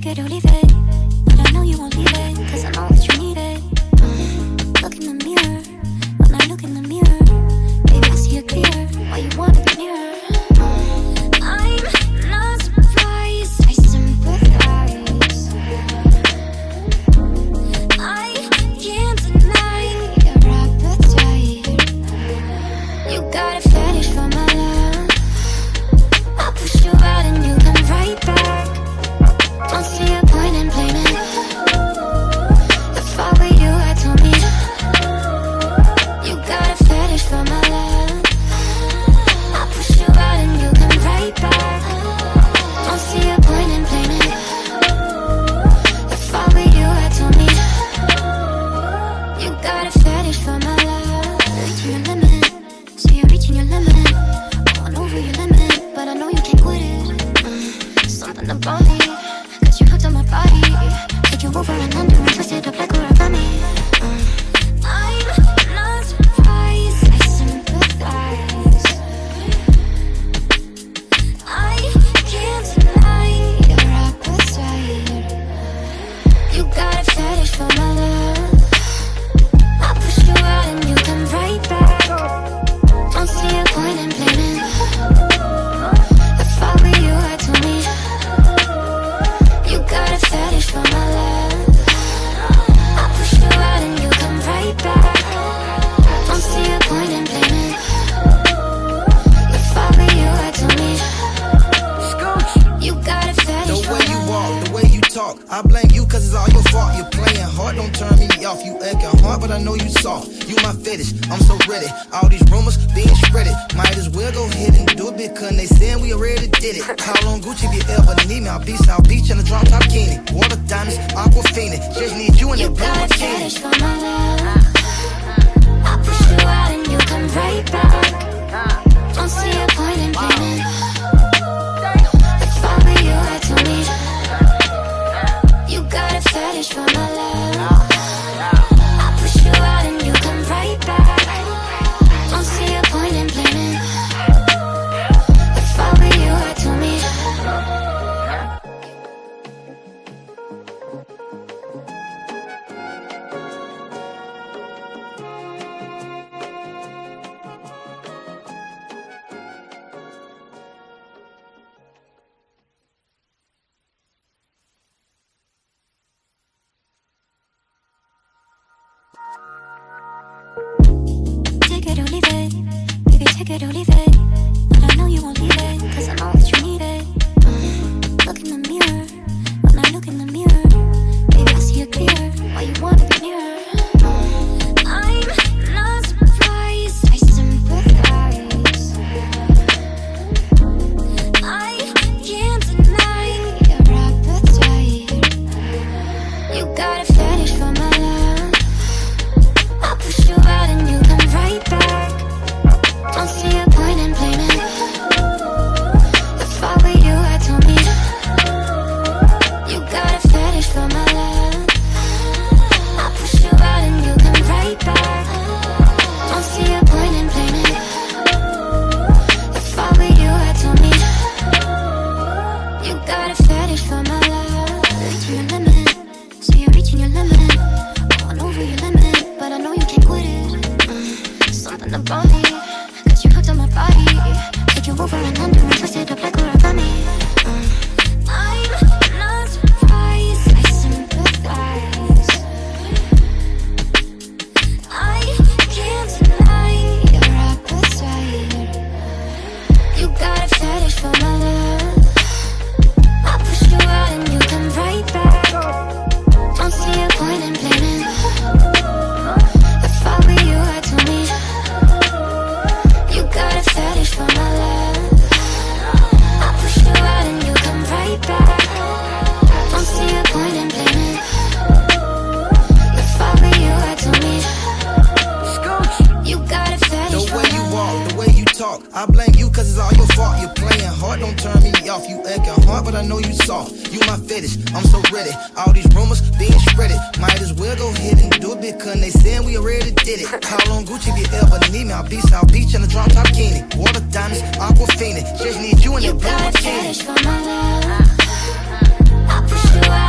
it or leave it, but I know you won't leave it, cause I know that you need it. Look in the mirror, when I look in the mirror, baby I see it clear, why you wanna be nearer. I'm not surprised, I sympathize. I can't deny your appetite. You got a fetish for my love. I'll push you out and you come right back. Don't see a point in blaming. If I were you, I'd tell me. You got a fetish for my love. I'll push you out and you come right back. Don't see a point in blaming. If I were you, I'd tell me. You got a fetish for my love. Reaching your limit, so you're reaching your limit. Going over your limit, but I know you can't quit it. Something about me, cause you hooked on my body. Take you over and under and twist it up like origami. I'm not surprised, I sympathize. I can't deny your appetite. You got a fetish for my love. I'll push you out and you come right back. Don't see a point in blaming. If I were you, I'd tell me. You got a fetish for my love. I'll push you out and you come right back. Don't see a point in blaming. If I were you, I'd tell me. You got a fetish for my love. The way you walk, the way you talk, I blame you cause it's all your fault. You're playing hard, don't turn me off. You acting hard, but I know you soft. You my fetish, I'm so ready. All these rumors being spreaded. Might as well go ahead and do it because they saying we already did it. Call on Gucci if you ever need me. I'll be South Beach in a drop top bikini. Water diamonds, aquafina. Just need you in the blue got a bikini. fetish for my love. I'll push you out and you come right back. Don't see a point in blaming. If I were you, I'd tell me. You got a fetish for my love. I'll push you out and you come right back. Don't see a point in blaming. If I were you, I'd tell me. Take it or leave it, baby, take it or leave it, but I know you won't leave it, cause I know that you need it. Look in the mirror, when I look in the mirror, baby I see it clear, why you wanna be nearer. I'm not surprised, I sympathize. I can't deny your appetite. You got a fetish for my love. I'll push you out and you come right back. Don't see a point in blaming. If I were you, I'd tell me. You got a fetish for my love. I'll push you out and you come right back. Don't see a point in blaming. If I were you, I'd tell me. You got a fetish for my love. Reaching your limit, so you're reaching your limit. Going over your limit, but I know you can't quit it. Something about me, cause you hooked on my body. Take you over and under and twist it up like origami. I'm not surprised, I sympathize. I can't deny your appetite. You got a fetish for my love. I'll push you out and you come right back. Don't see a point in blaming. If I were you, I'd tell me. You got a fetish for my love. I'll push you out and you come right back. Don't see a point in blaming. If I were you, I'd tell me. You got a fetish The for way you my walk, love. the way you talk, I blame you cause it's all your fault. You're playing hard, don't turn me off. You acting hard, but I know you soft. You my fetish, I'm so ready. All these rumors being spreaded. Might as well go ahead and do it because they saying we already did it. Call on Gucci if you ever need me. I'll be South Beach in a drop top bikini. Water diamonds, aquafina. Just need you in the You blue got a bikini. fetish for my love. I'll push you out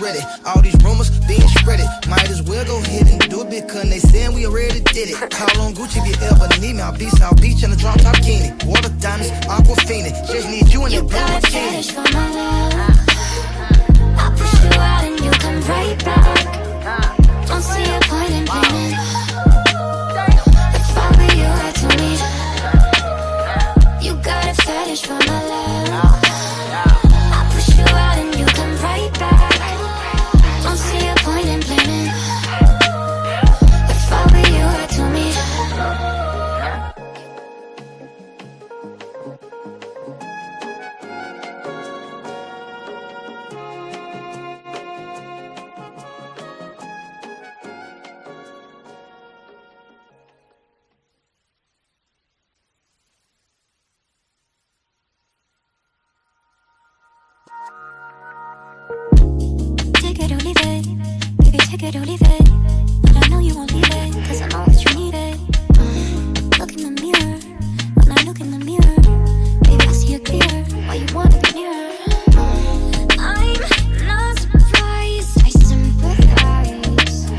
ready. All these rumors being spreaded. Might as well go ahead and do it because they saying we already did it. Call on Gucci if you ever need me. I'll be South Beach in a drop top bikini. Water diamonds, aquafina. Just need you in You that blue got a bikini. fetish for my love. I push you out and you come right back. Don't see a point in playing. If I were you, I'd tell me. You got a fetish for my love. I push you out and you come right back. Don't see a point in playing. If I were you, I'd tell me. Take it or leave it, baby, take it or leave it. But I know you won't leave it, cause I know that you need it. Look in the mirror, when I look in the mirror, baby, I see it clear, why you wanna be near. I'm not surprised, I sympathize.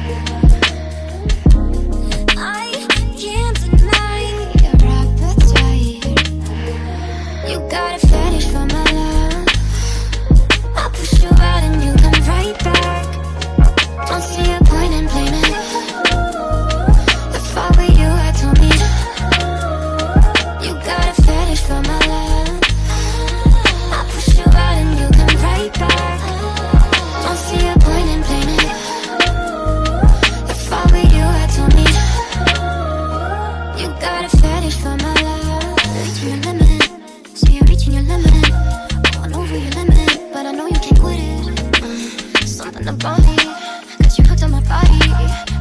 I can't deny your appetite. You got a fetish for my love. I push you out and you come right back. Don't see a point in blaming. If I were you, I'd tell me. You got a fetish for my love. I push you out and you come right back. Don't see a point in blaming. If I were you, I'd tell me. You got a fetish for my love. Reaching your limit, so you're reaching your limit. Going over your limit, but I know you can't quit it. Something about me, cause you hooked on my body.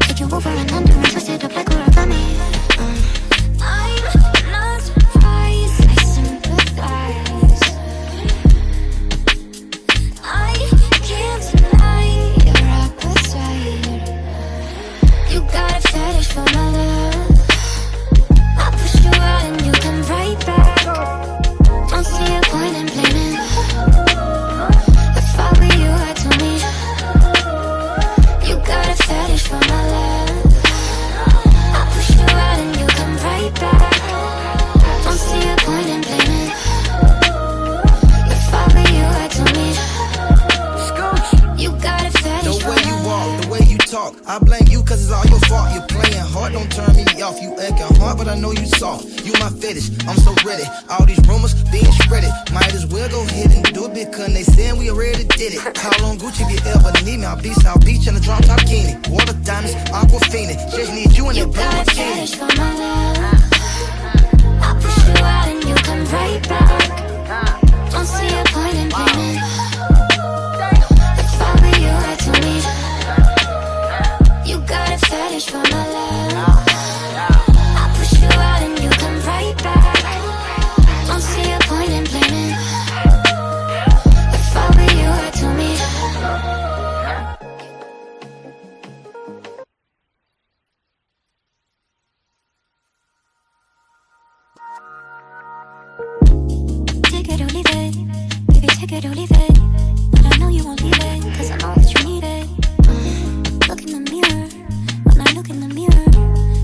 Take you over and under and twist it up like origami. I'm not surprised, I sympathize. I can't deny your appetite. You got a fetish for my love. I push you out and you come right back. Don't see a point in blaming. If I were you, I'd tell me. You got a fetish for my love. I push you out and you come right back. Don't see a point in blaming. If I were you, I'd tell me. You got a fetish The for way you my walk, love. the way you talk, I blame you cause it's all your fault. You're playing hard, don't turn me off. You acting hard, but I know you soft. You my fetish, I'm so ready. All these rumors being spreaded. Might as well go ahead and do it because they saying we already did it. Call on Gucci if you ever need me. I'll be South Beach in a drop top bikini. Water diamonds, aquafina. Just need you in You that blue got a bikini. fetish for my love. I push you out and you come right back. Don't see a point in blaming. If I were you, I'd tell me. You got a fetish for my love. I push you out and you come right back. Don't see a point in blaming. If I were you, I'd tell me. Take it or leave it, baby, take it or leave it. But I know you won't leave it, cause I know that you need it. Look in the mirror, when I look in the mirror,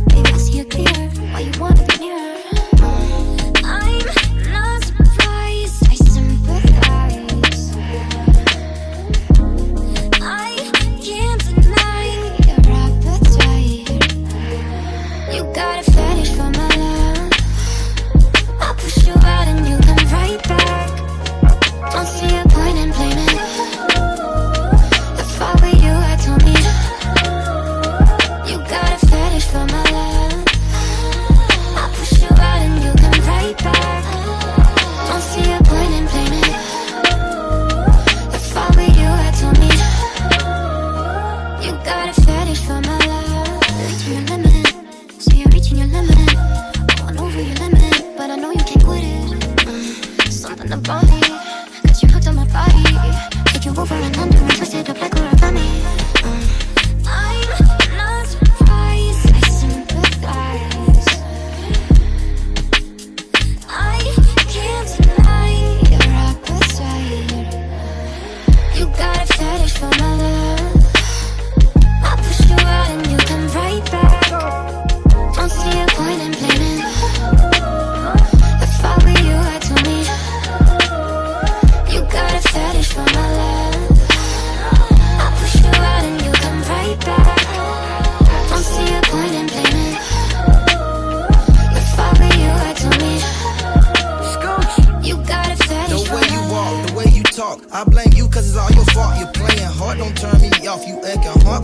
baby, I see it clear, why you wanna be near. I'm not surprised, I sympathize. I can't deny your appetite. You got a fetish for my love. I push you out and you come right back. Don't see a point in blaming. If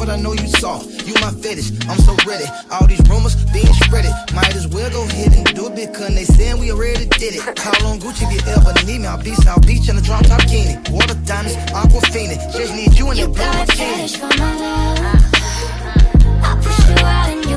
but I know you soft. You my fetish, I'm so ready. All these rumors being spreaded. Might as well go ahead and do it because they saying we already did it. Call on Gucci if you ever need me. I'll be South Beach in a drop top bikini. Water diamonds, aquafina. Just need you in that You got a blue fetish bikini. for my love.